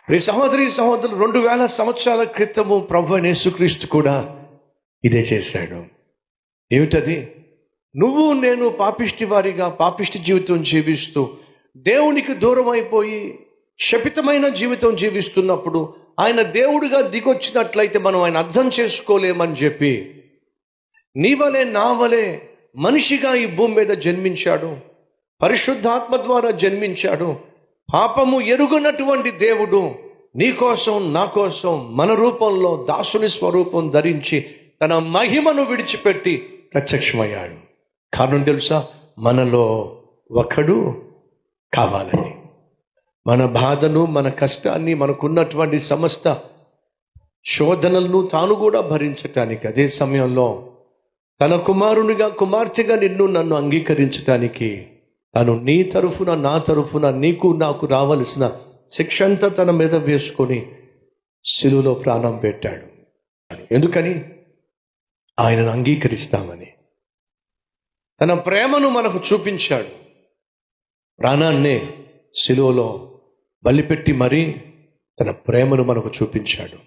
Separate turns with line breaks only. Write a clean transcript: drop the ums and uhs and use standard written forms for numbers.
ఈ సహోదరి సహోదరులు 2000 సంవత్సరాల క్రితము ప్రభు అయిన యేసుక్రీస్తు కూడా ఇదే చేశాడు. ఏమిటది? నువ్వు నేను పాపిష్టి జీవితం జీవిస్తూ దేవునికి దూరం అయిపోయి శపితమైన జీవితం జీవిస్తున్నప్పుడు ఆయన దేవుడిగా దిగొచ్చినట్లయితే మనం ఆయన అర్థం చేసుకోలేమని చెప్పి నీ వలే నా వలే మనిషిగా ఈ భూమి మీద జన్మించాడు, పరిశుద్ధాత్మ ద్వారా జన్మించాడు. పాపము ఎరుగనటువంటి దేవుడు నీ కోసం నా కోసం మన రూపంలో దాసుని స్వరూపం ధరించి తన మహిమను విడిచిపెట్టి ప్రత్యక్షమయ్యాడు. కారణం తెలుసా? మనలో ఒకడు కావాలని. మన బాధను, మన కష్టాన్ని, మనకున్నటువంటి సమస్త శోధనలను తాను కూడా భరించటానికి, అదే సమయంలో తన కుమార్తెగా నన్ను అంగీకరించటానికి తను నీ తరఫున నా తరఫున నీకు నాకు రావలసిన శిక్ష అంతా తన మీద వేసుకొని శిలువలో ప్రాణం పెట్టాడు. ఎందుకని? ఆయనను అంగీకరిస్తామని. తన ప్రేమను మనకు చూపించాడు. ప్రాణాన్నే శిలువలో బలిపెట్టి మరీ తన ప్రేమను మనకు చూపించాడు.